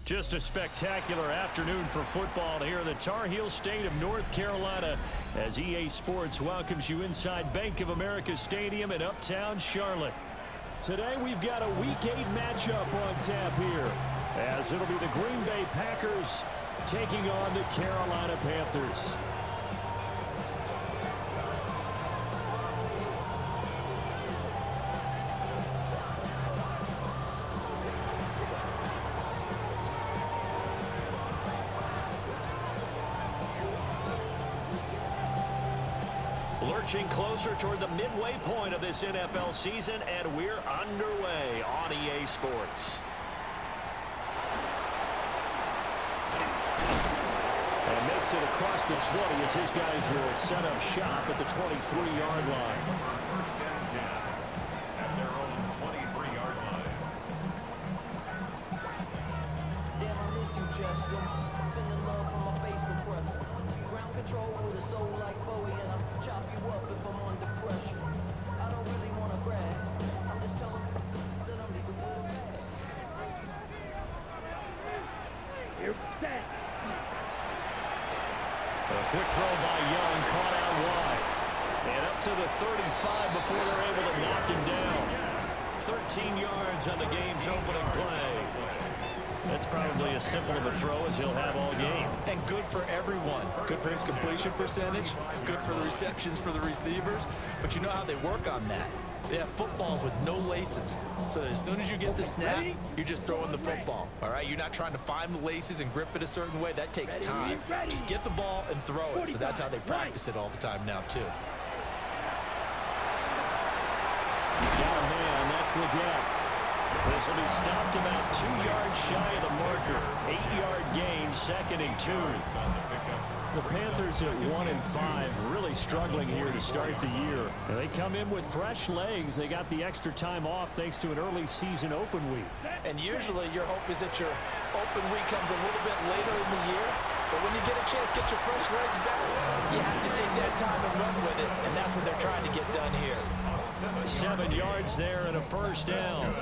Just a spectacular afternoon for football here in the Tar Heel state of North Carolina as EA Sports welcomes you inside Bank of America Stadium in Uptown Charlotte. Today we've got a Week 8 matchup on tap here as it'll be the Green Bay Packers taking on the Carolina Panthers. Lurching closer toward the midway point of this NFL season, and we're underway on EA Sports. And makes it across the 20 as his guys will set up shop at the 23-yard line. First and 10 at their own 23-yard line. Damn, I miss you, Chester. Sending love from my bass compressor. Ground control with a soul like Bowie, and I'll chop you up if I'm under pressure. I don't really want to brag. I'm just telling you that I'm leaving good bad. You're set. A quick throw by Young, caught out wide. And up to the 35 before they're able to knock him down. 13 yards on the game's opening play. That's probably as simple of a throw as he'll have all game. And good for everyone. Good for his completion percentage. Good for the receptions for the receivers. But you know how they work on that. They have footballs with no laces. So that as soon as you get the snap, you're just throwing the football. All right? You're not trying to find the laces and grip it a certain way. That takes time. Just get the ball and throw it. So that's how they practice it all the time now, too. Got a man. That's Leggett. This will be stopped about 2 yards shy of the marker. 8-yard gain, 2nd and 2. The Panthers at 1-5, really struggling here to start the year. And they come in with fresh legs. They got the extra time off thanks to an early season open week. And usually your hope is that your open week comes a little bit later in the year. But when you get a chance to get your fresh legs back, you have to take that time and run with it. And that's what they're trying to get done here. 7 yards there and a first down.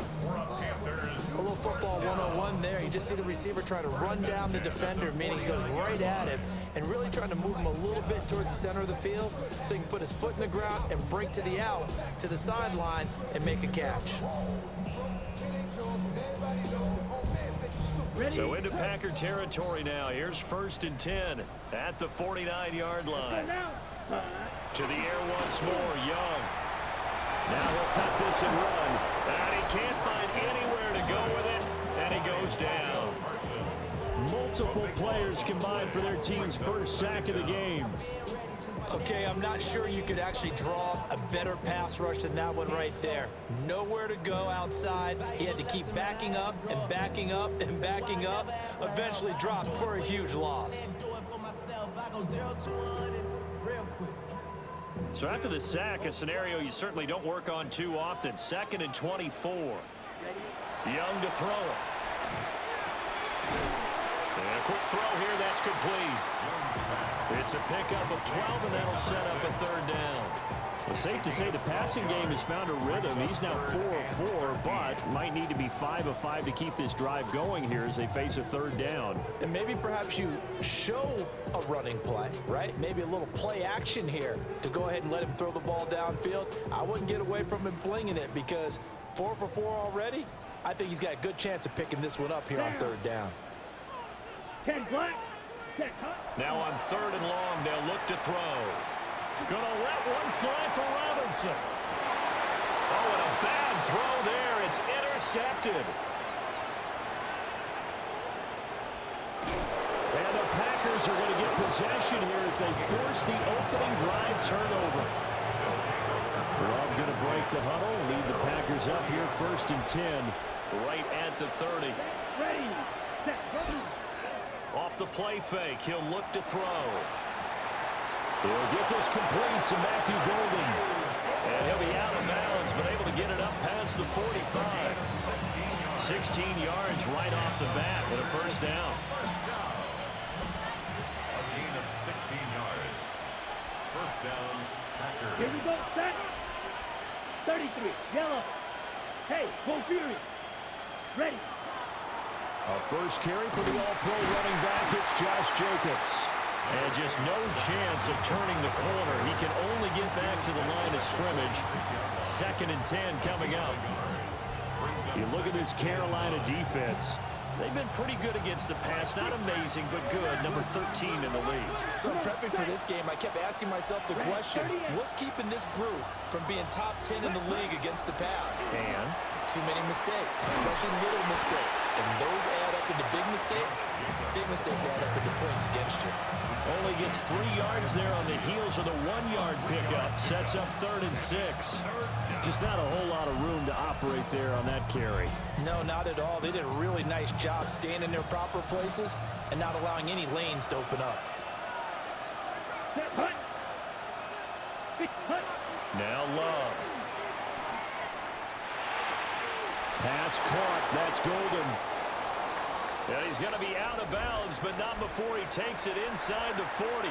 A little football 101 there. You just see the receiver trying to run down the defender, meaning he goes right at him and really trying to move him a little bit towards the center of the field so he can put his foot in the ground and break to the out, to the sideline, and make a catch. So into Packer territory now. Here's 1st and 10 at the 49-yard line. To the air once more, Young. Now he'll tuck this and run. And he can't find anywhere to go with it, and he goes down. Multiple players combined for their team's first sack of the game. Okay, I'm not sure you could actually draw a better pass rush than that one right there. Nowhere to go outside. He had to keep backing up and backing up and backing up. Eventually dropped for a huge loss. So after the sack, a scenario you certainly don't work on too often. 2nd and 24. Young to throw it. And a quick throw here, that's complete. It's a pickup of 12, and that'll set up a 3rd down. Well, safe to say the passing game has found a rhythm. He's now 4 of 4, but might need to be 5 of 5 to keep this drive going here as they face a 3rd down. And maybe perhaps you show a running play, right? Maybe a little play action here to go ahead and let him throw the ball downfield. I wouldn't get away from him flinging it because 4 for 4 already. I think he's got a good chance of picking this one up here on 3rd down. 10 black. 10 cut. Now on 3rd and long, they'll look to throw. Gonna let one fly for Robinson. Oh, and a bad throw there. It's intercepted. And the Packers are going to get possession here as they force the opening drive turnover. Love going to break the huddle, lead the Packers up here 1st and 10, right at the 30. Ready. Set. Run. Off the play fake, he'll look to throw. He'll get this complete to Matthew Golden. And he'll be out of bounds, but able to get it up past the 45. 16 yards right off the bat with a 1st down. A gain of 16 yards. 1st down, Packers. Here we go. Set. 33. Yellow. Hey, go Fury. Ready. A first carry for the all-pro running back. It's Josh Jacobs. And just no chance of turning the corner. He can only get back to the line of scrimmage. 2nd and 10 coming up. You look at this Carolina defense. They've been pretty good against the pass. Not amazing, but good. Number 13 in the league. So prepping for this game, I kept asking myself the question, what's keeping this group from being top 10 in the league against the pass? And too many mistakes, especially little mistakes. And those add up into big mistakes. Big mistakes add up into points against you. only gets 3 yards there on the heels of the 1-yard pickup. Sets up 3rd and 6. Just not a whole lot of room to operate there on that carry. No, not at all. They did a really nice job staying in their proper places and not allowing any lanes to open up. Now Love. Pass caught. That's Golden. Yeah, he's going to be out of bounds, but not before he takes it inside the 40.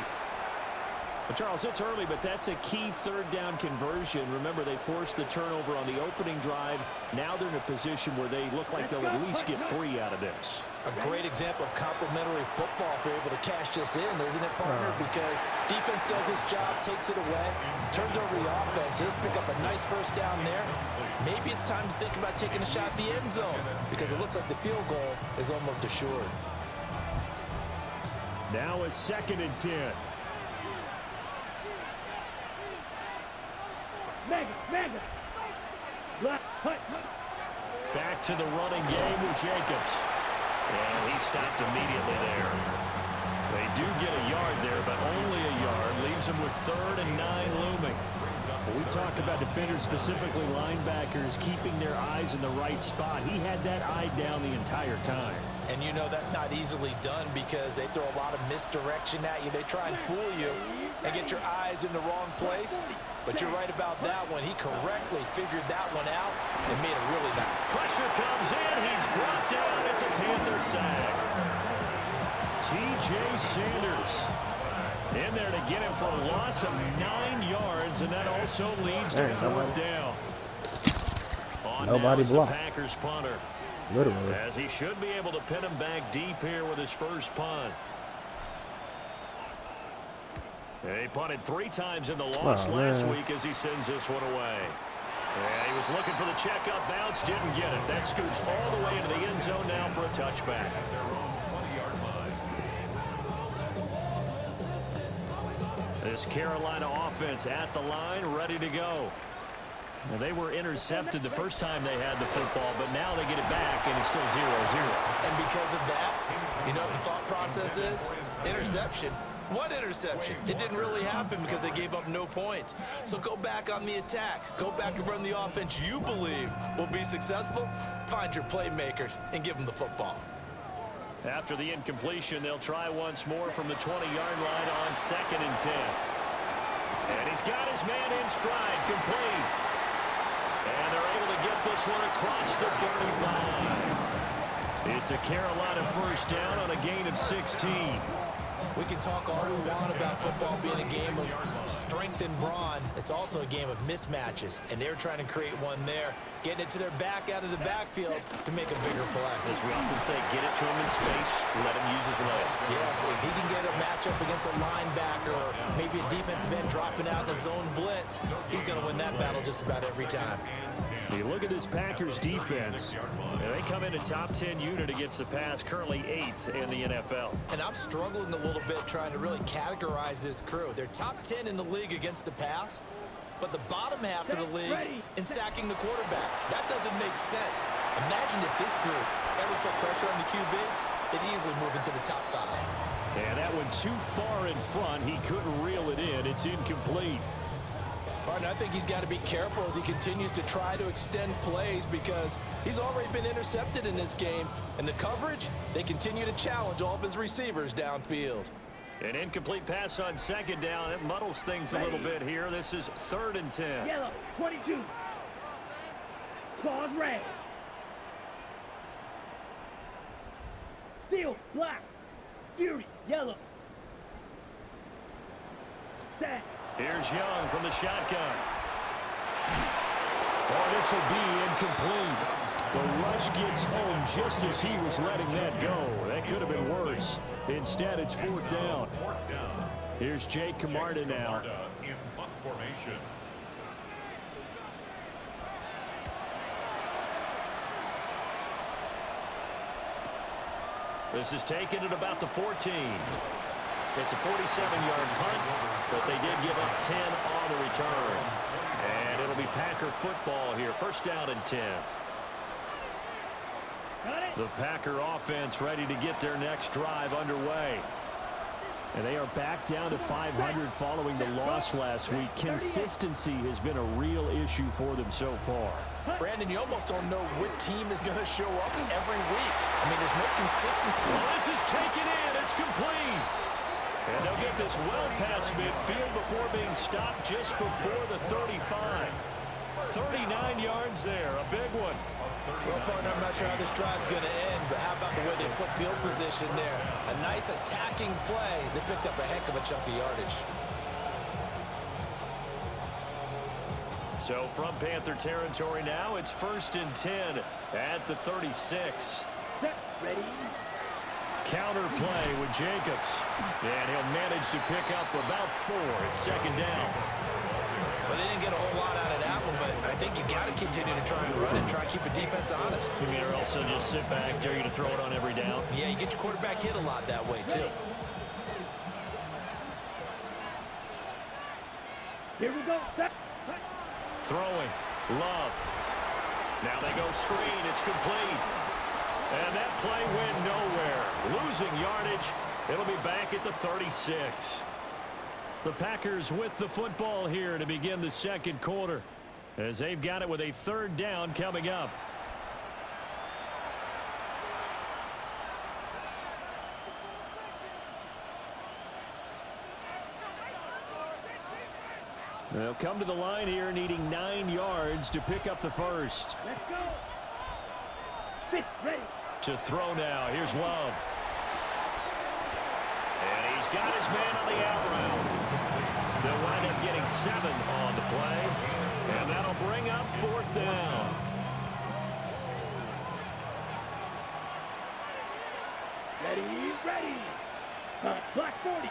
Well, Charles, it's early, but that's a key 3rd down conversion. Remember, they forced the turnover on the opening drive. Now they're in a position where they look like they'll at least get 3 out of this. A great example of complementary football if they're able to cash this in, isn't it, partner? Because defense does its job, takes it away, turns over the offense. Just pick up a nice 1st down there. Maybe it's time to think about taking a shot at the end zone because it looks like the field goal is almost assured. Now a 2nd and 10. Back to the running game with Jacobs. And he stopped immediately there. They do get a yard there, but only a yard. Leaves them with 3rd and 9 looming. When we talk about defenders, specifically linebackers, keeping their eyes in the right spot, he had that eye down the entire time. And you know that's not easily done because they throw a lot of misdirection at you. They try and fool you and get your eyes in the wrong place. But you're right about that one. He correctly figured that one out and made it really bad. Pressure comes in. He's brought down. It's a Panther sack. T.J. Sanders in there to get him for a loss of 9 yards, and that also leads to 4th down. Nobody blocked. Packers punter. Literally. As he should be able to pin him back deep here with his first punt. He punted 3 times in the loss last week as he sends this one away. Yeah, he was looking for the checkup bounce, didn't get it. That scoots all the way into the end zone now for a touchback. This Carolina offense at the line, ready to go. Well, they were intercepted the first time they had the football, but now they get it back, and it's still 0-0. And because of that, you know what the thought process is? Interception. What interception? It didn't really happen because they gave up no points. So go back on the attack. Go back and run the offense you believe will be successful. Find your playmakers and give them the football. After the incompletion, they'll try once more from the 20-yard line on 2nd and 10. And he's got his man in stride, complete. And they're able to get this one across the 35. It's a Carolina 1st down on a gain of 16. We can talk all we want about football being a game of strength and brawn. It's also a game of mismatches, and they're trying to create one there, getting it to their back out of the backfield to make a bigger play. As we often say, get it to him in space, let him use his leg. Yeah, if he can get a matchup against a linebacker or maybe a defensive end dropping out in a zone blitz, he's going to win that battle just about every time. You look at this Packers defense. They come in a top 10 unit against the pass, currently 8th in the NFL. And I'm struggling a little bit trying to really categorize this crew. They're top 10 in the league against the pass, but the bottom half of the league in sacking the quarterback. That doesn't make sense. Imagine if this group ever put pressure on the QB, they'd easily move into the top 5. Yeah, that one too far in front. He couldn't reel it in. It's incomplete. Partner, I think he's got to be careful as he continues to try to extend plays because he's already been intercepted in this game. And the coverage, they continue to challenge all of his receivers downfield. An incomplete pass on 2nd down. It muddles things a little bit here. This is 3rd and 10. Yellow, 22. Claws red. Steel, black. Fury, yellow. Set. Here's Young from the shotgun. Oh, this will be incomplete. The rush gets home just as he was letting that go. That could have been worse. Instead, it's fourth down. Here's Jake Camarda now. In punt formation. This is taken at about the 14. It's a 47-yard punt, but they did give up 10 on the return. And it'll be Packer football here. First down and 10. The Packer offense ready to get their next drive underway. And they are back down to 500 following the loss last week. Consistency has been a real issue for them so far. Brandon, you almost don't know what team is going to show up every week. I mean, there's no consistency. Well, this is taken in. It's complete. And they'll get this well past midfield before being stopped just before the 35. 39 yards there. A big one. Well, partner, I'm not sure how this drive's going to end, but how about the way they flip field position there? A nice attacking play. They picked up a heck of a chunk of yardage. So from Panther territory now, it's first and 10 at the 36. Ready? Counter play with Jacobs. And he'll manage to pick up about 4. It's second down. Well, they didn't get a whole lot out of that one, but I think you got to continue to try and run and try and keep the defense honest. You mean, or also just sit back, dare you to throw it on every down? Yeah, you get your quarterback hit a lot that way, too. Here we go. Throwing. Love. Now they go screen. It's complete. And that play went nowhere. Losing yardage. It'll be back at the 36. The Packers with the football here to begin the second quarter, as they've got it with a third down coming up. They'll come to the line here needing 9 yards to pick up the first. Let's go. Fist ready. To throw now. Here's Love. And he's got his man on the out route. They'll wind up getting 7 on the play. And that'll bring up fourth down. Ready. Clock 40.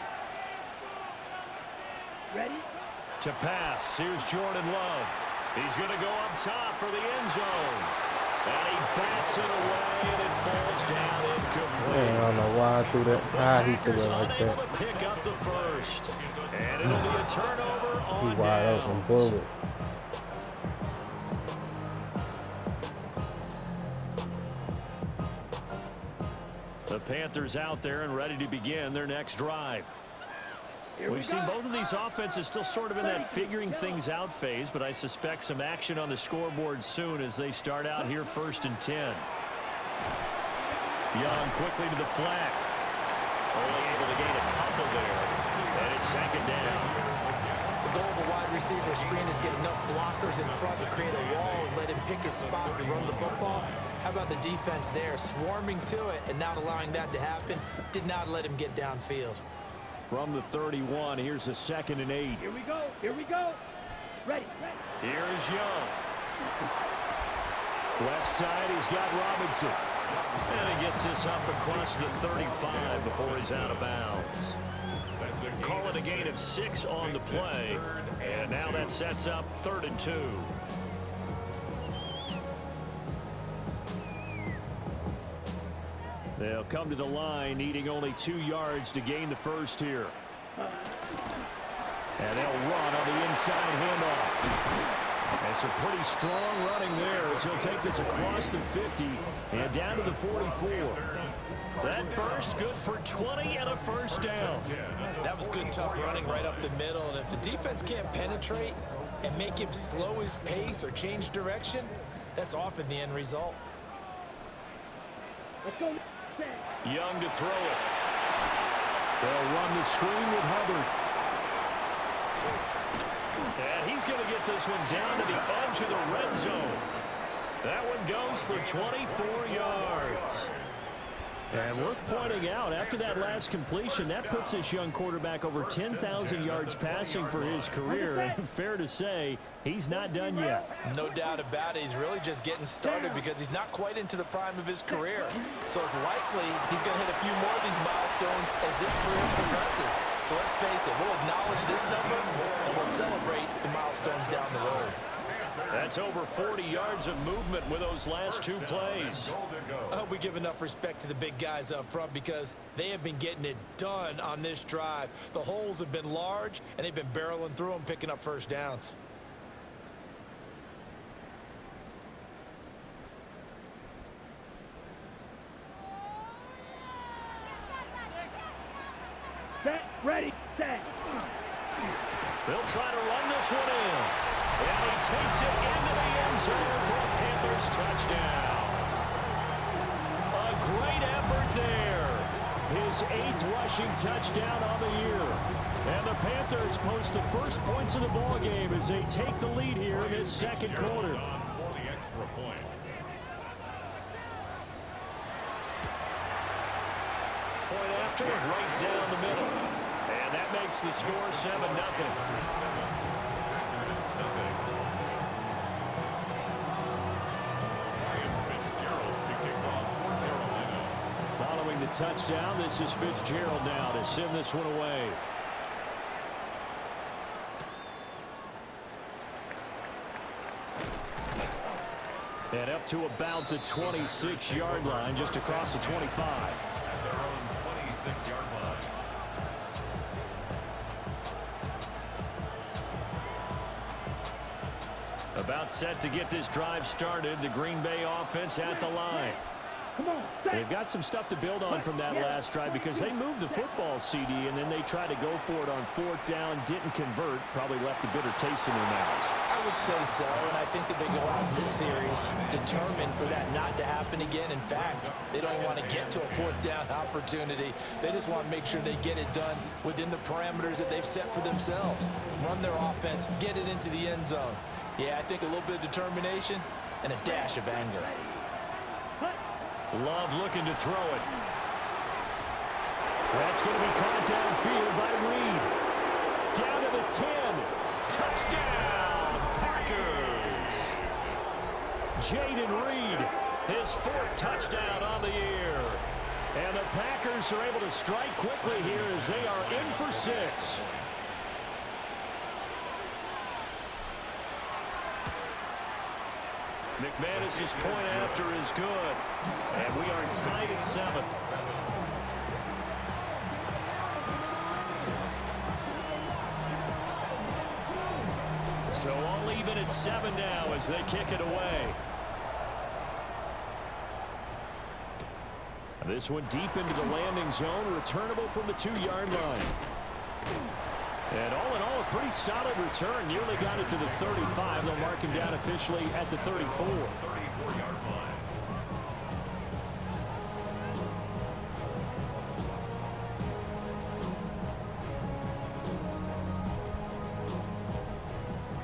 Ready? To pass. Here's Jordan Love. He's going to go up top for the end zone. And he bats it away, and it falls down incomplete. Man, I don't know why I threw that. How he threw it like Unable that. to pick up the first. And it'll be a turnover He on wide downs. open bullet. The Panthers out there and ready to begin their next drive. We've seen both of these offenses still sort of in that figuring things out phase, but I suspect some action on the scoreboard soon as they start out here first and 10. Young quickly to the flat. Only able to gain a couple there, and it's second down. The goal of a wide receiver screen is get enough blockers in front to create a wall and let him pick his spot to run the football. How about the defense there, swarming to it and not allowing that to happen? Did not let him get downfield. From the 31, here's a second and 8. Here we go. Ready. Here is Young. Left side, he's got Robinson. And he gets this up across the 35 before he's out of bounds. Call it a gain of 6 on the play. And now that sets up 3rd and 2. They'll come to the line needing only 2 yards to gain the first here. And they'll run on the inside handoff. And some pretty strong running there as he'll take this across the 50 and down to the 44. That burst good for 20 and a first down. That was good, tough running right up the middle. And if the defense can't penetrate and make him slow his pace or change direction, that's often the end result. Let's go. Young to throw it. They'll run the screen with Hubbard. And he's going to get this one down to the edge of the red zone. That one goes for 24 yards. And worth pointing out, after that last completion, that puts this young quarterback over 10,000 yards passing for his career. And fair to say, he's not done yet. No doubt about it. He's really just getting started because he's not quite into the prime of his career. So it's likely he's going to hit a few more of these milestones as this career progresses. So let's face it, we'll acknowledge this number and we'll celebrate the milestones down the road. That's over 40 yards of movement with those last two plays. I hope we give enough respect to the big guys up front because they have been getting it done on this drive. The holes have been large, and they've been barreling through them, picking up first downs. Set, ready, set. They'll try to run this one in. And he takes it into the end zone for a Panthers touchdown. A great effort there. His 8th rushing touchdown of the year. And the Panthers post the first points of the ball game as they take the lead here in this second quarter. For the extra point. Point after, right down the middle. And that makes the score 7-0. Following the touchdown, this is Fitzgerald now to send this one away. And up to about the 26-yard line, just across the 25. At their own 26-yard line. About set to get this drive started. The Green Bay offense at the line. Come on, set. They've got some stuff to build on from that last drive because they moved the football, CD, and then they tried to go for it on 4th down, didn't convert, probably left a bitter taste in their mouths. I would say so, and I think that they go out in this series determined for that not to happen again. In fact, they don't want to get to a 4th down opportunity. They just want to make sure they get it done within the parameters that they've set for themselves. Run their offense, get it into the end zone. Yeah, I think a little bit of determination and a dash of anger. Love looking to throw it. That's going to be caught downfield by Reed. Down to the 10. Touchdown, Packers. Jaden Reed, his 4th touchdown on the year. And the Packers are able to strike quickly here as they are in for 6. McManus's point after is good. And we are tied at 7. So all even at 7 now as they kick it away. This one deep into the landing zone, returnable from the 2-yard line. And all in all, a pretty solid return. Nearly got it to the 35. They'll mark him down officially at the 34. 34-yard line.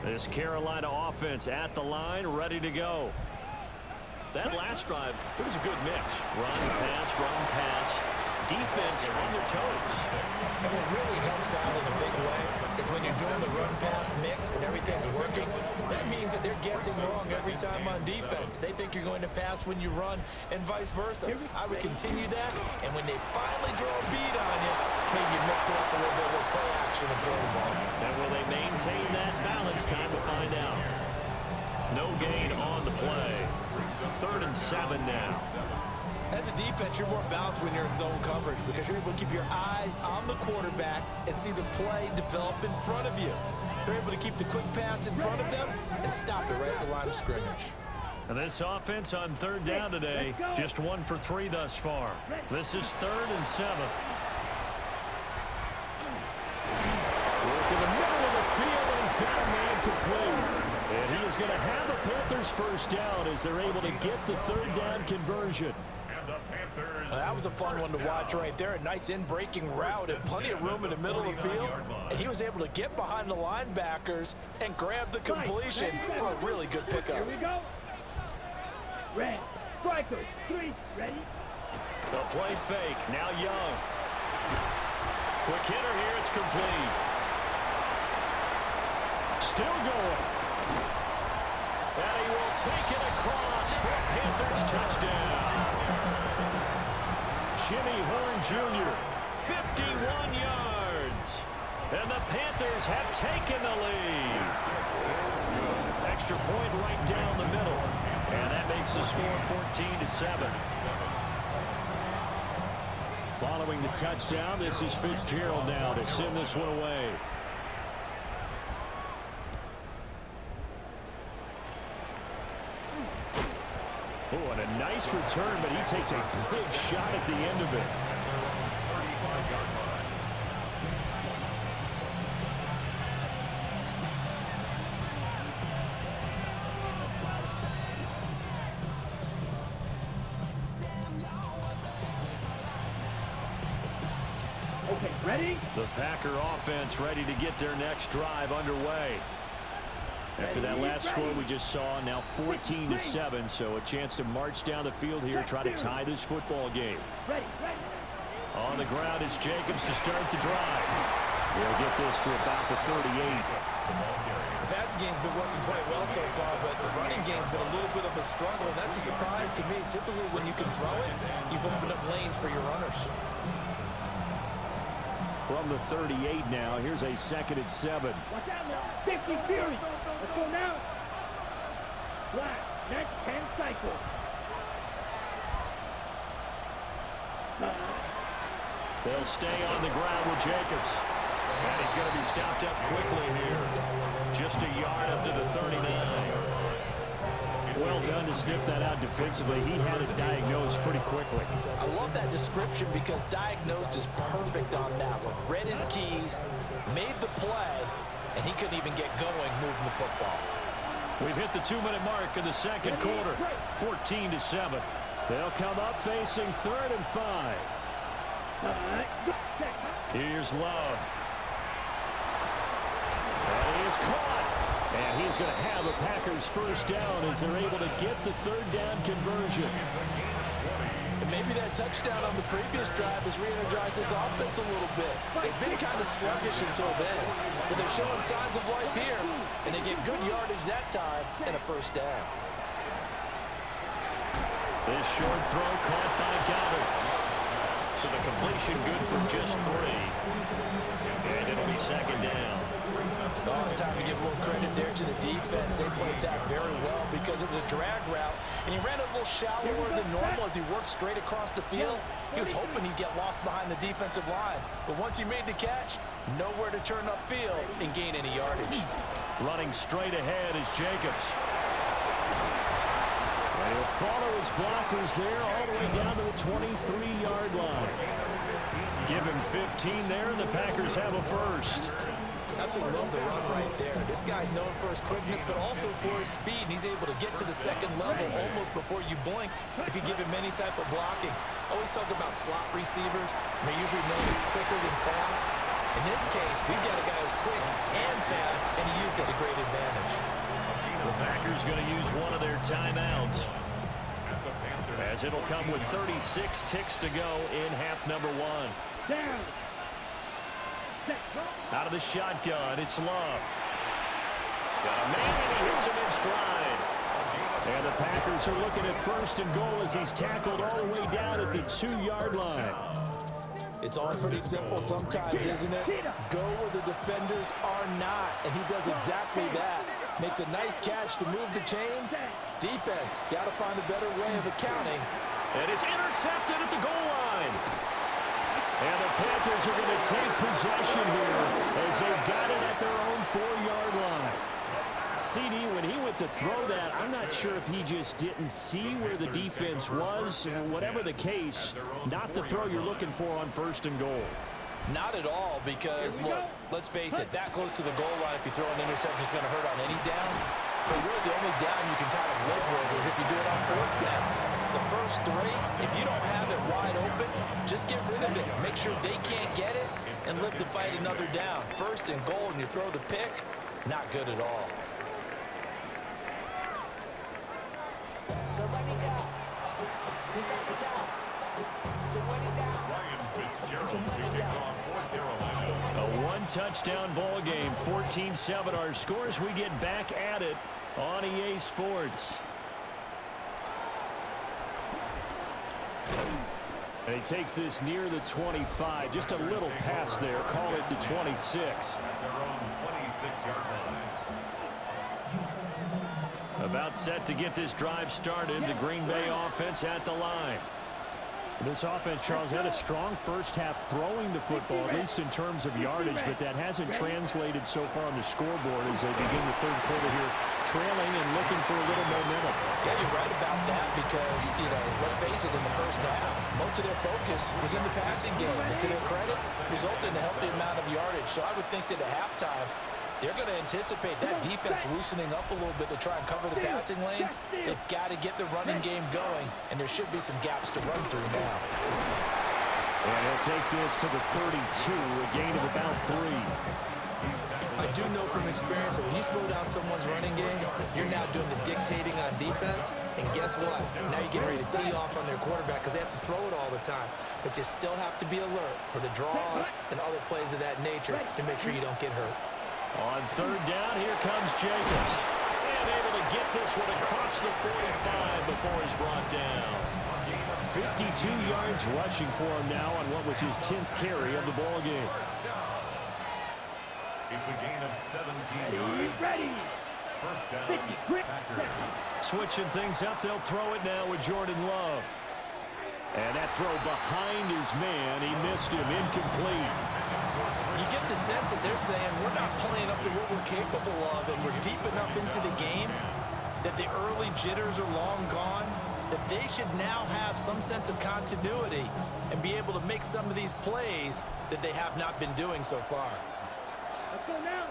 This Carolina offense at the line, ready to go. That last drive, it was a good mix. Run, pass, defense on their toes. And what really helps out in a big way is when you're doing the run-pass mix and everything's working, that means that they're guessing wrong every time on defense. They think you're going to pass when you run and vice versa. I would continue that, and when they finally draw a bead on you, maybe mix it up a little bit with play action and throw the ball. And will they maintain that balance? Time to find out. No gain on the play. 3rd and 7 now. As a defense, you're more balanced when you're in zone coverage because you're able to keep your eyes on the quarterback and see the play develop in front of you. They're able to keep the quick pass in front of them and stop it right at the line of scrimmage. And this offense on 3rd down today, just 1 for 3 thus far. This is 3rd and 7. Work in the middle of the field, and he's got a man complete. And he is going to have a Panthers first down as they're able to get the 3rd down conversion. That was a fun one to watch right there. A nice in-breaking route and plenty of room in the middle of the field. And he was able to get behind the linebackers and grab the completion for a really good pickup. Here we go. Red. Strikers. 3. Ready. The play fake. Now Young. Quick hitter here. It's complete. Still going. And he will take it across for a Panthers touchdown. Jimmy Horn Jr., 51 yards. And the Panthers have taken the lead. Extra point right down the middle. And that makes the score 14-7. Following the touchdown, this is Fitzgerald now to send this one away. Oh, and a nice return, but he takes a big shot at the end of it. Okay, ready? The Packer offense ready to get their next drive underway. After that last score we just saw, now 14-7, so a chance to march down the field here, try to tie this football game. On the ground is Jacobs to start the drive. He'll get this to about the 38. The passing game's been working quite well so far, but the running game's been a little bit of a struggle, and that's a surprise to me. Typically, when you can throw it, you've opened up lanes for your runners. From the 38 now, here's a 2nd and 7. Watch out now. 50 Fury. Let's go now. Flat. Next 10 cycles. They'll stay on the ground with Jacobs. And he's going to be stopped up quickly here. Just a yard up to the 39. Well done to sniff that out defensively. He had it diagnosed pretty quickly. I love that description because diagnosed is perfect on that one. Read his keys, made the play, and he couldn't even get going moving the football. We've hit the 2-minute mark in the second quarter. 14-7. They'll come up facing 3rd and 5. Here's Love. And he is caught. And he's going to have a Packers first down as they're able to get the 3rd down conversion. And maybe that touchdown on the previous drive has re-energized this offense a little bit. They've been kind of sluggish until then, but they're showing signs of life here, and they get good yardage that time and a first down. This short throw caught by Goddard. So the completion good for just 3. And it'll be 2nd down. Oh, it's time to give a little credit there to the defense. They played that very well because it was a drag route, and he ran a little shallower than normal as he worked straight across the field. He was hoping he'd get lost behind the defensive line, but once he made the catch, nowhere to turn upfield and gain any yardage. Running straight ahead is Jacobs. And he'll follow his blockers there all the way down to the 23-yard line. Give him 15 there, and the Packers have a first. Absolutely love the run right there. This guy's known for his quickness, but also for his speed. And he's able to get to the 2nd level almost before you blink if you give him any type of blocking. Always talk about slot receivers. They're usually known as quicker than fast. In this case, we've got a guy who's quick and fast, and he used it to great advantage. The Packers going to use one of their timeouts, as it'll come with 36 ticks to go in half number 1. Down. Out of the shotgun, it's Love. Got a man, and he hits him in stride. And the Packers are looking at 1st and goal as he's tackled all the way down at the 2-yard line. It's all pretty simple sometimes, isn't it? Go where the defenders are not, and he does exactly that. Makes a nice catch to move the chains. Defense, got to find a better way of accounting. And it's intercepted at the goal line. And the Panthers are going to take possession here as they've got it at their own 4-yard line. CD, when he went to throw that, I'm not sure if he just didn't see where the defense was. Whatever the case, not the throw you're looking for on 1st and goal. Not at all, because, look, let's face it, that close to the goal line, if you throw an interception, is going to hurt on any down. But really, the only down you can kind of live with is if you do it on 4th down. The first 3, if you don't have it wide open, just get rid of it. Make sure they can't get it and live to fight another down. 1st and goal, and you throw the pick, not good at all. So let me go. Who's out? Ryan Fitzgerald to kick off for Carolina. A one-touchdown ball game, 14-7 our scores. We get back at it on EA Sports. And he takes this near the 25. Just a little pass there. Call it the 26. At their own 26-yard line. About set to get this drive started. The Green Bay offense at the line. This offense, Charles, had a strong first half throwing the football, at least in terms of yardage, but that hasn't translated so far on the scoreboard as they begin the third quarter here, trailing and looking for a little momentum. Yeah, you're right about that because, let's face it, in the first half, most of their focus was in the passing game. And to their credit, resulted in a healthy amount of yardage. So I would think that at halftime, they're going to anticipate that defense loosening up a little bit to try and cover the passing lanes. They've got to get the running game going, and there should be some gaps to run through now. And he'll take this to the 32, a gain of about 3. I do know from experience that when you slow down someone's running game, you're now doing the dictating on defense, and guess what? Now you're getting ready to tee off on their quarterback because they have to throw it all the time. But you still have to be alert for the draws and other plays of that nature to make sure you don't get hurt. On third down, here comes Jacobs. And able to get this one across the 45 before he's brought down. 52 yards rushing for him now on what was his 10th carry of the ball game. It's a gain of 17 yards. Ready. First down, Packers. Switching things up, they'll throw it now with Jordan Love. And that throw behind his man, he missed him, incomplete. You get the sense that they're saying we're not playing up to what we're capable of, and we're deep enough into the game that the early jitters are long gone, that they should now have some sense of continuity and be able to make some of these plays that they have not been doing so far. Let's go now.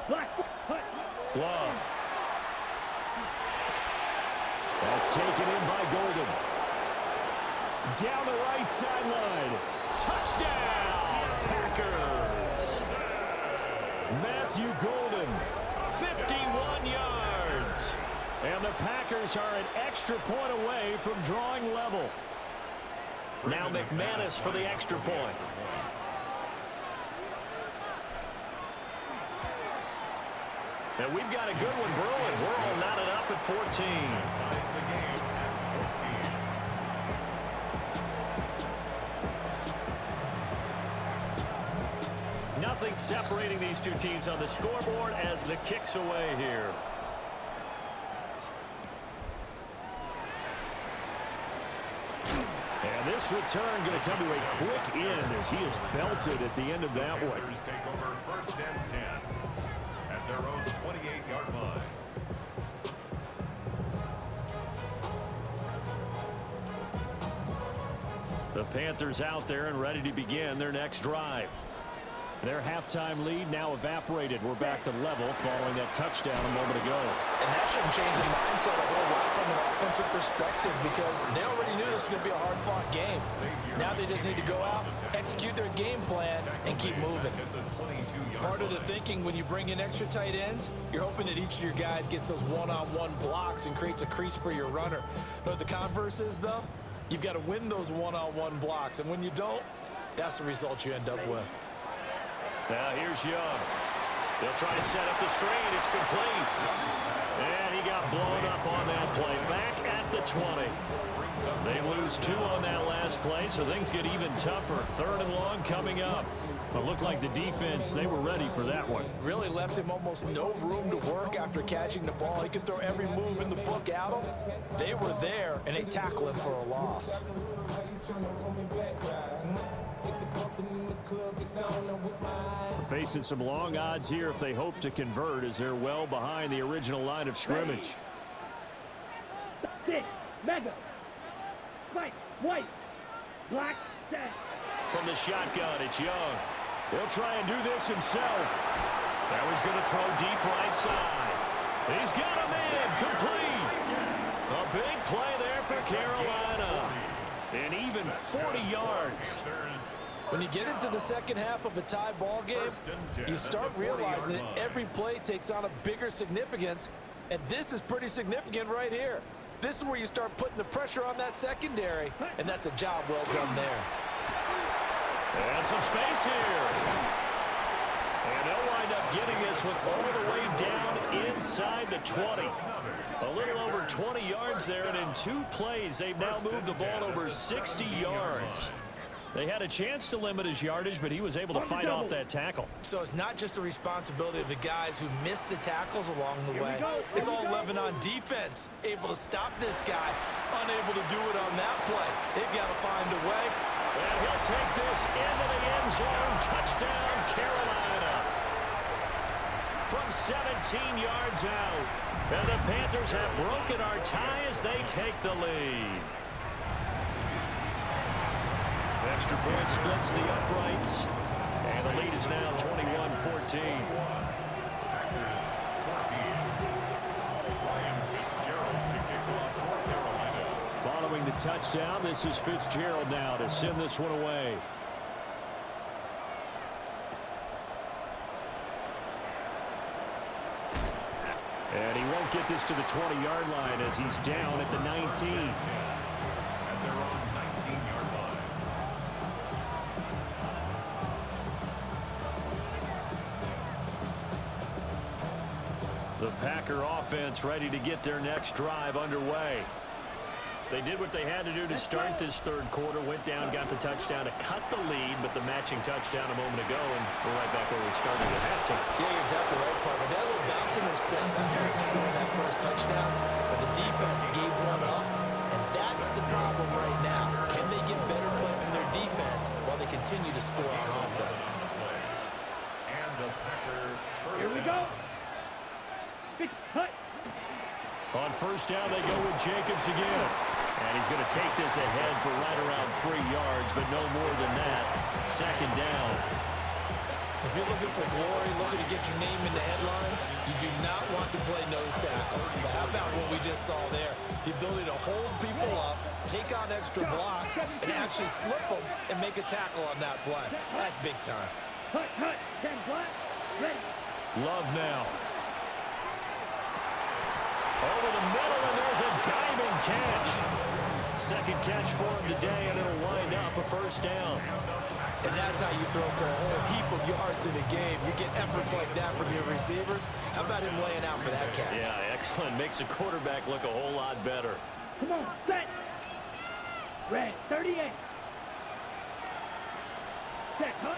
Black. Hut. Love. That's taken in by Golden. Down the right sideline. Touchdown, Packers. Matthew Golden, 51 yards. And the Packers are an extra point away from drawing level. Now McManus for the extra point. And we've got a good one brewing. We're all knotted up at 14. Ties the game at 14. Nothing separating these two teams on the scoreboard as the kick's away here. And this return going to come to a quick end as he is belted at the end of that one. Panthers take over first and 10 at their own 28-yard line. The Panthers out there and ready to begin their next drive. Their halftime lead now evaporated. We're back to level following that touchdown a moment ago. And that shouldn't change the mindset a whole lot from an offensive perspective because they already knew this was going to be a hard-fought game. Now they just need to go out, execute their game plan, and keep moving. Part of the thinking when you bring in extra tight ends, you're hoping that each of your guys gets those one-on-one blocks and creates a crease for your runner. You know what the converse is, though? You've got to win those one-on-one blocks, and when you don't, that's the result you end up with. Now here's Young. They'll try and set up the screen. It's complete. And he got blown up on that play. Back at the 20. They lose 2 on that last play, so things get even tougher. Third and long coming up. But looked like the defense, they were ready for that one. Really left him almost no room to work after catching the ball. He could throw every move in the book at him. They were there, and they tackle him for a loss. Facing some long odds here if they hope to convert as they're well behind the original line of scrimmage. Six. Mega. Spike. White. Black. Set. From the shotgun, it's Young. He'll try and do this himself. That was going to throw deep right side. He's got him in. Complete. A big play there for Carolina. And even 40 yards. When you get into the second half of a tie ball game, you start realizing that every play takes on a bigger significance, and this is pretty significant right here. This is where you start putting the pressure on that secondary, and that's a job well done there. And some space here. And they'll wind up getting this one all the way down inside the 20. A little over 20 yards there, and in 2 plays, they've now moved the ball over 60 yards. They had a chance to limit his yardage, but he was able to fight off that tackle. So it's not just the responsibility of the guys who missed the tackles along the way. It's all Lebanon defense, able to stop this guy, unable to do it on that play. They've got to find a way. And he'll take this into the end zone. Touchdown, Carolina. From 17 yards out. And the Panthers have broken our tie as they take the lead. Extra point splits the uprights. And the lead is now 21-14. Following the touchdown, this is Fitzgerald now to send this one away. And he won't get this to the 20-yard line as he's down at the 19. At their own 19-yard line. The Packer offense ready to get their next drive underway. They did what they had to do to start this third quarter, went down, got the touchdown to cut the lead, but the matching touchdown a moment ago, and we're right back where we started at halftime. Yeah, you're exactly right, partner. They had a little bounce in their step after scoring that first touchdown, but the defense gave one up, and that's the problem right now. Can they get better play from their defense while they continue to score on offense? And the Packers Here we go. Fix cut. On first down, they go with Jacobs again. And he's going to take this ahead for right around 3 yards, but no more than that. Second down. If you're looking for glory, looking to get your name in the headlines, you do not want to play nose tackle. But how about what we just saw there? The ability to hold people up, take on extra blocks, and actually slip them and make a tackle on that play. That's big time. Cut, 10 black, ready. Love now. Over the middle, and there's a diving catch. Second catch for him today, and it'll wind up a first down. And that's how you throw for a whole heap of yards in a game. You get efforts like that from your receivers. How about him laying out for that catch? Yeah, excellent. Makes the quarterback look a whole lot better. Come on, set. Red, 38. Set, cut.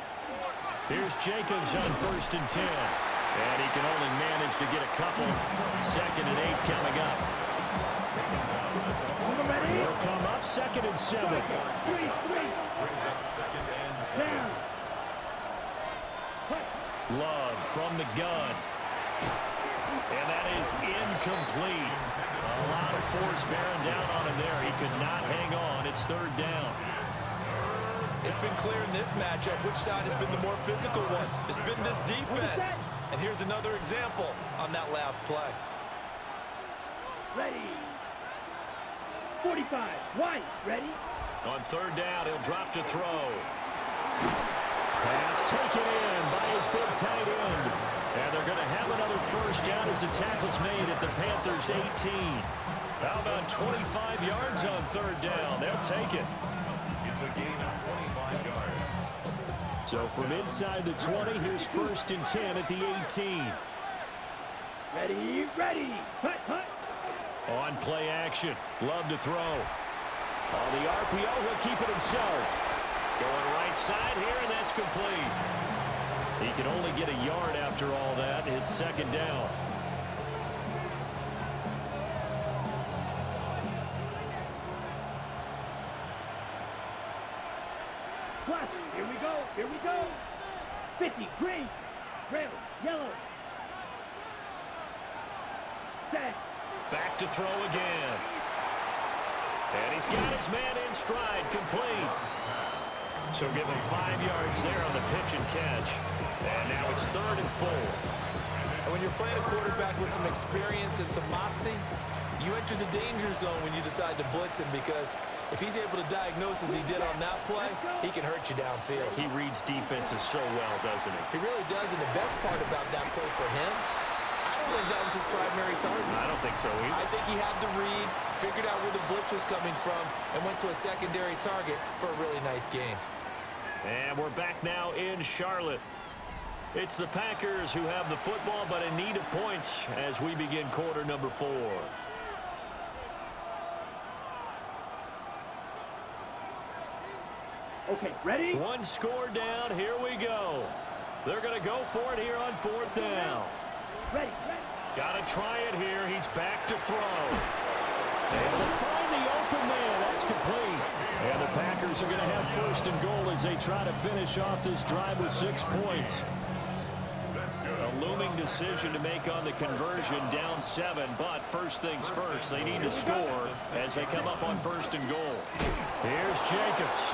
Here's Jacobs on first and 10. And he can only manage to get a couple. Second and 8 coming up. Will come up second and 7. brings up second and 7. Love from the gun. And that is incomplete. A lot of force bearing down on him there. He could not hang on. It's third down. It's been clear in this matchup which side has been the more physical one. It's been this defense. And here's another example on that last play. Ready. 45. White. Ready. On third down, he'll drop to throw. Pass taken in by his big tight end. And they're going to have another first down as the tackle's made at the Panthers' 18. How about 25 yards on third down? They'll take it. It's a gain of 25 yards. So from inside the 20, here's first and 10 at the 18. Ready. Ready. Cut. On play action. Love to throw. On the RPO, he'll keep it himself. Going right side here, and that's complete. He can only get a yard after all that. It's second down. Plus, here we go. 50, green, red, yellow. Set. Back to throw again. And he's got his man in stride, complete. So give him 5 yards there on the pitch and catch. And now it's third and 4. And when you're playing a quarterback with some experience and some moxie, you enter the danger zone when you decide to blitz him, because if he's able to diagnose as he did on that play, he can hurt you downfield. He reads defenses so well, doesn't he? He really does, and the best part about that play for him, I don't think that was was his primary target. I don't think so either. I think he had the read, figured out where the blitz was coming from, and went to a secondary target for a really nice gain. And we're back now in Charlotte. It's the Packers who have the football, but in need of points as we begin quarter number 4. Okay, ready? One score down. Here we go. They're going to go for it here on 4th down. Ready. Got to try it here. He's back to throw. Able to find the open man. That's complete. And the Packers are going to have 1st and goal as they try to finish off this drive with 6 points. A looming decision to make on the conversion, down 7, but first things first, they need to score as they come up on 1st and goal. Here's Jacobs.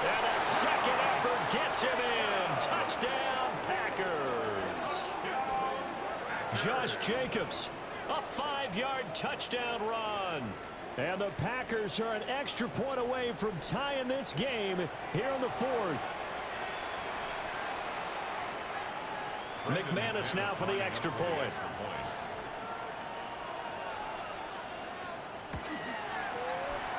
And a second effort gets him in. Touchdown, Packers. Josh Jacobs, a 5-yard touchdown run. And the Packers are an extra point away from tying this game here in the 4th. McManus now for the extra point.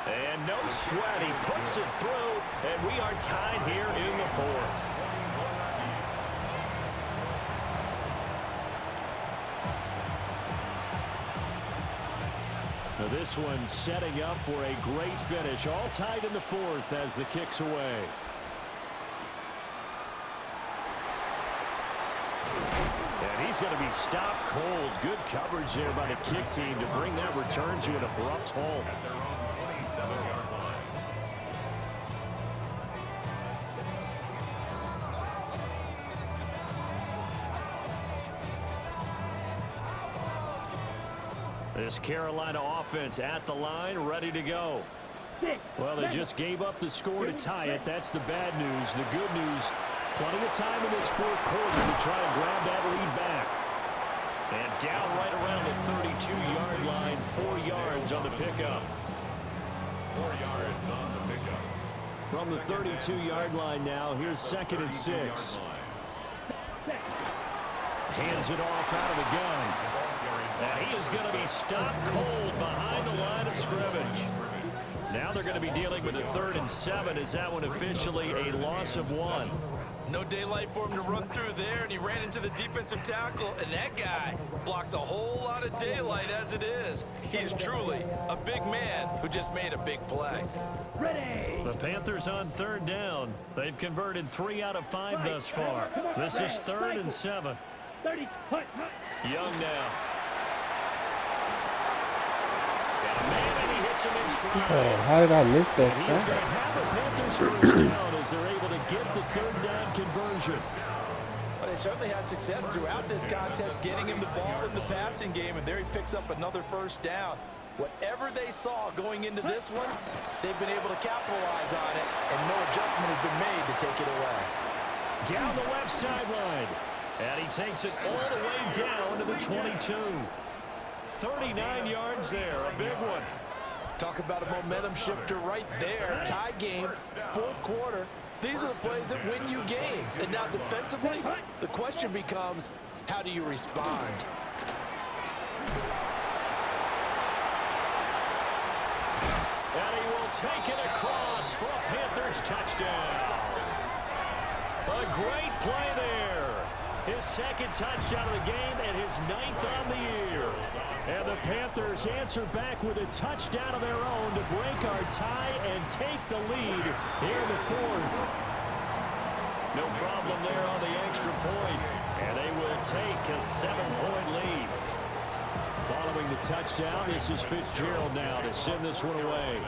And no sweat. He puts it through, and we are tied here in the 4th. Now this one setting up for a great finish. All tied in the 4th as the kick's away. And he's going to be stopped cold. Good coverage there by the kick team to bring that return to an abrupt halt. At their own 27-yard line. This Carolina offense at the line, ready to go. Well, they just gave up the score to tie it. That's the bad news. The good news, plenty of time in this 4th quarter to try to grab that lead back. And down right around the 32-yard line, 4 yards on the pickup. 4 yards on the pickup. From the 32-yard line now, here's 2nd and 6. Hands it off out of the gun. And he is going to be stopped cold behind the line of scrimmage. Now they're going to be dealing with a 3rd and 7. Is that one officially a loss of 1? No daylight for him to run through there, and he ran into the defensive tackle, and that guy blocks a whole lot of daylight as it is. He is truly a big man who just made a big play. Ready. The Panthers on 3rd down. They've converted 3 out of 5 thus far. This is 3rd and 7. 30. Hut. Young now. Got a man, and he hits him in stride. Oh, how did I miss that He's going to shot? have the Panthers 1st down as they're able to get the 3rd down conversion. Well, they certainly had success throughout this contest, getting him the ball in the passing game, and there he picks up another 1st down. Whatever they saw going into this one, they've been able to capitalize on it, and no adjustment has been made to take it away. Down the left sideline. And he takes it all the way down to the 22. 39 yards there, a big one. Talk about a momentum shifter right there. Tie game, 4th quarter. These are the plays that win you games. And now defensively, the question becomes, how do you respond? And he will take it across for a Panthers touchdown. A great play there. His 2nd touchdown of the game and his 9th on the year. And the Panthers answer back with a touchdown of their own to break our tie and take the lead here in the 4th. No problem there on the extra point. And they will take a 7-point lead. Following the touchdown, this is Fitzgerald now to send this one away.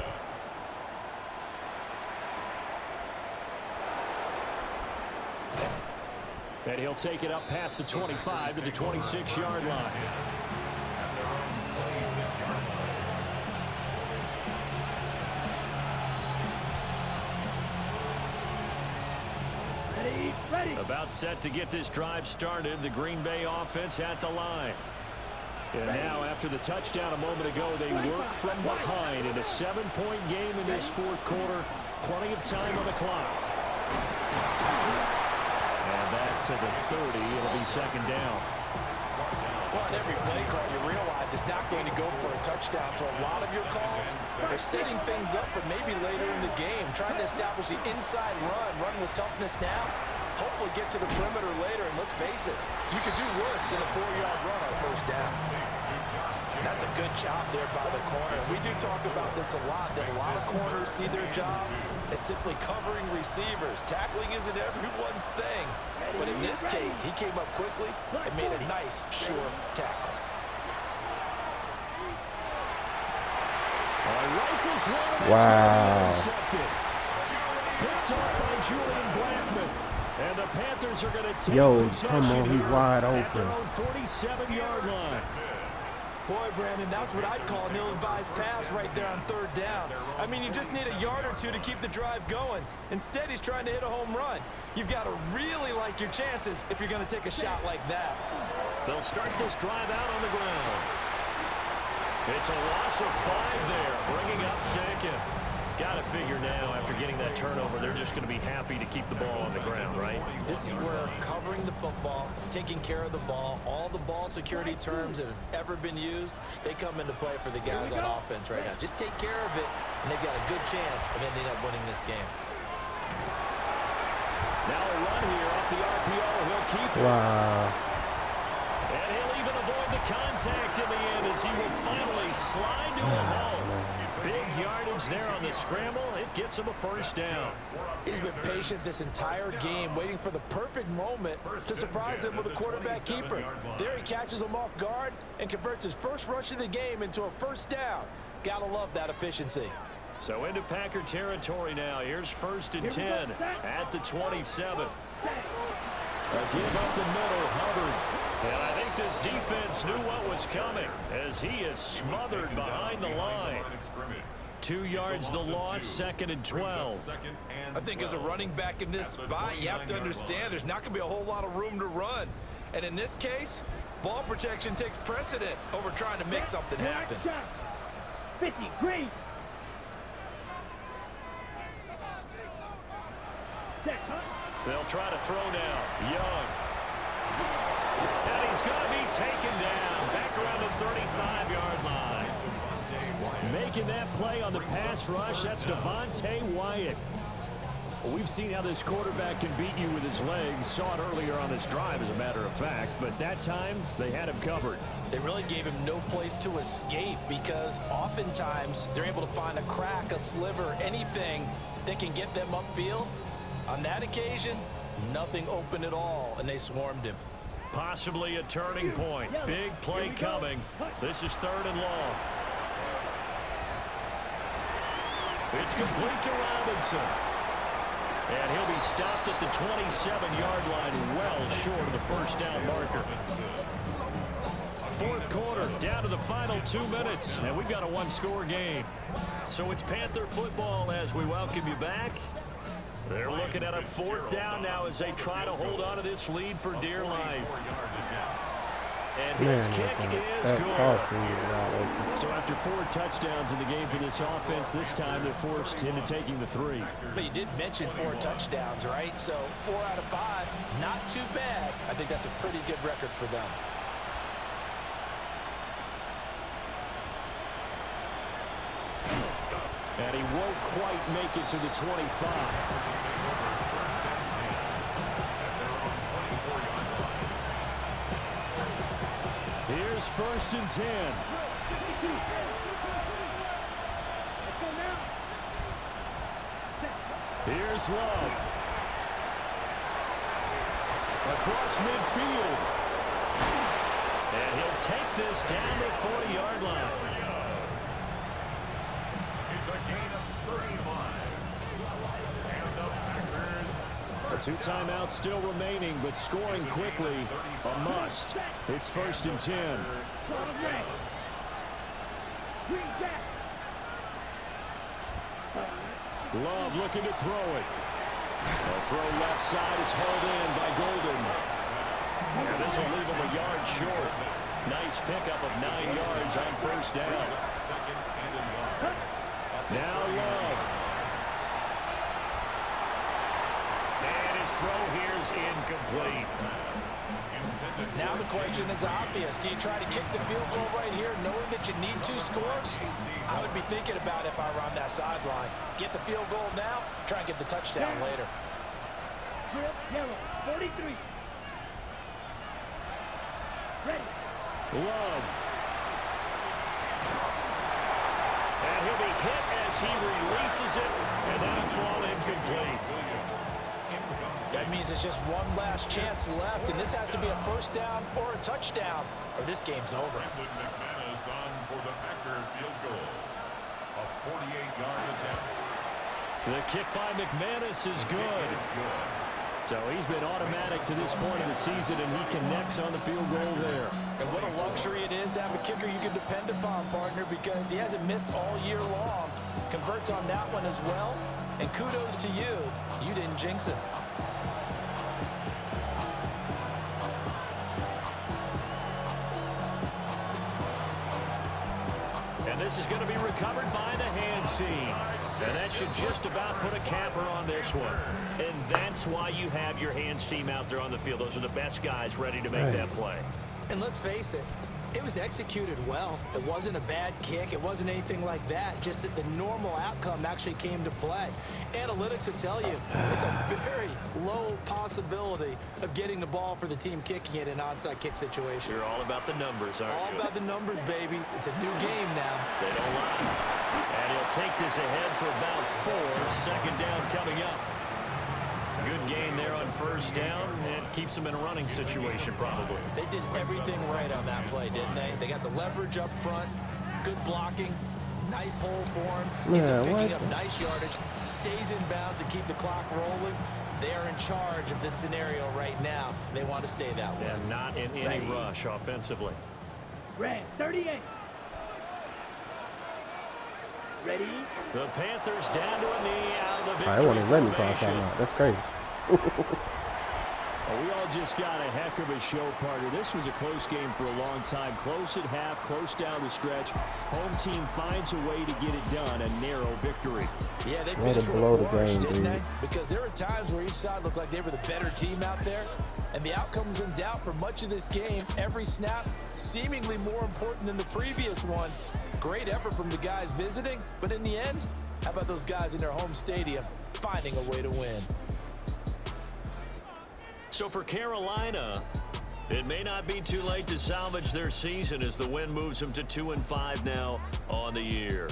And he'll take it up past the 25 to the 26-yard line. At their own 26-yard line. Ready. About set to get this drive started. The Green Bay offense at the line. And now after the touchdown a moment ago, they work from behind in a 7-point game in this 4th quarter. Plenty of time on the clock. And back to the 30. It'll be 2nd down. Well, on every play call, you realize it's not going to go for a touchdown. So a lot of your calls are setting things up for maybe later in the game, trying to establish the inside run with toughness now, hopefully get to the perimeter later. And let's face it, you could do worse than a 4-yard run on first down. That's a good job there by the corner. We do talk about this a lot, that a lot of corners see their job as simply covering receivers. Tackling isn't everyone's thing. But in this case, he came up quickly and made a nice, sure tackle. Rifles one, and Wow. it's intercepted. Picked off by Julian Blackman. And the Panthers are going to take possession come on, he's here wide at their open. own 47-yard line. Boy, Brandon, that's what I'd call an ill-advised pass right there on third down. I mean, you just need a yard or two to keep the drive going. Instead, he's trying to hit a home run. You've got to really like your chances if you're going to take a shot like that. They'll start this drive out on the ground. It's a loss of 5 there, bringing up second. Got to figure now, after getting that turnover, they're just going to be happy to keep the ball on the ground, right? This is where covering the football, taking care of the ball, all the ball security terms that have ever been used, they come into play for the guys on offense right now. Just take care of it, and they've got a good chance of ending up winning this game. Now a run here off the RPO. He'll keep it. Wow. And he'll even avoid the contact in the end as he will finally slide to a home. Big yardage there on the scramble. It gets him a first down. He's been patient this entire game, waiting for the perfect moment to surprise him with a quarterback keeper. There he catches him off guard and converts his first rush of the game into a first down. Gotta love that efficiency. So into Packer territory now. Here's 1st and 10 at the 27. A give up the middle, Hubbard. And I think this defense knew what was coming as he is smothered behind the line. 2 yards the loss, 2nd and 12. I think as a running back in this spot, you have to understand there's not going to be a whole lot of room to run. And in this case, ball protection takes precedent over trying to make something happen. 50, green. They'll try to throw now. Young. And he's going to be taken down back around the 35-yard line. Making that play on the pass rush, that's Devontae Wyatt. Well, we've seen how this quarterback can beat you with his legs. Saw it earlier on this drive, as a matter of fact. But that time, they had him covered. They really gave him no place to escape because oftentimes they're able to find a crack, a sliver, anything that can get them upfield. On that occasion, nothing open at all, and they swarmed him. Possibly a turning point. Big play coming. This is 3rd and long. It's complete to Robinson. And he'll be stopped at the 27-yard line, well short of the first down marker. 4th quarter, down to the final 2 minutes, and we've got a 1-score game. So it's Panther football as we welcome you back. They're looking at a 4th down now as they try to hold on to this lead for dear life. And his kick is good. So after 4 touchdowns in the game for this offense, this time they're forced into taking the 3. But you did mention 4 touchdowns, right? So 4 out of 5, not too bad. I think that's a pretty good record for them. And he won't quite make it to the 25. Here's 1st and 10. Here's Love. Across midfield. And he'll take this down the 40-yard line. It's a gain of 35. And the Packers. 2 timeouts still remaining, but scoring quickly, a must. It's 1st and 10. Love looking to throw it. A throw left side. It's hauled in by Golden. And this will leave him a yard short. Nice pickup of 9 yards on first down. Now Love. And his throw here's incomplete. Now the question is obvious. Do you try to kick the field goal right here knowing that you need 2 scores? I would be thinking about it if I were on that sideline. Get the field goal now, try and get the touchdown later. Yellow, 43. Ready. Love. And he'll be hit as he releases it, and that'll fall incomplete. That means it's just one last chance left, and this has to be a first down or a touchdown, or this game's over. McManus on for the Packer field goal. A 48-yard attempt. The kick by McManus is good. So he's been automatic to this point of the season, and he connects on the field goal there. And what a luxury it is to have a kicker you can depend upon, partner, because he hasn't missed all year long. Converts on that one as well, and kudos to you. You didn't jinx it. And this is going to be recovered by the hands team. And that should just about put a capper on this one. And that's why you have your hands team out there on the field. Those are the best guys ready to make that play. And let's face it, it was executed well. It wasn't a bad kick. It wasn't anything like that. Just that the normal outcome actually came to play. Analytics will tell you it's a very low possibility of getting the ball for the team kicking it in an onside kick situation. You're all about the numbers, aren't you? All about the numbers, baby. It's a new game now. They don't lie. And he'll take this ahead for about 4. Second down coming up. Good gain there on first down, and keeps them in a running situation probably. They did everything right on that play, didn't they? They got the leverage up front, good blocking, nice hole for him. Ends up picking up nice yardage, stays in bounds to keep the clock rolling. They are in charge of this scenario right now. They want to stay that way. And not in any rush offensively. Red, 38. Ready. The Panthers down to a knee out of the victory I won't even let me cross formation. that out. That's crazy. Well, we all just got a heck of a show, partner. This was a close game for a long time. Close at half, close down the stretch. Home team finds a way to get it done. A narrow victory. Yeah, they Way to finished blow with the a flourish, game, didn't dude. they? Because there were times where each side looked like they were the better team out there. And the outcome's in doubt for much of this game. Every snap seemingly more important than the previous one. Great effort from the guys visiting, but in the end, how about those guys in their home stadium finding a way to win? So for Carolina, it may not be too late to salvage their season as the win moves them to 2-5 now on the year.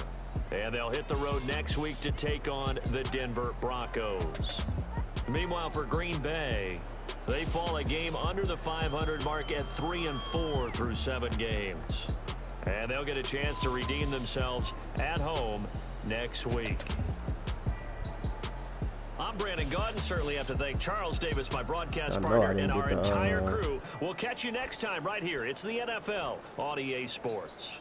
And they'll hit the road next week to take on the Denver Broncos. Meanwhile, for Green Bay, they fall a game under the 500 mark at 3-4 through 7 games. And they'll get a chance to redeem themselves at home next week. I'm Brandon Gaudin. Certainly have to thank Charles Davis, my broadcast partner, and our entire crew. We'll catch you next time right here. It's the NFL on EA Sports.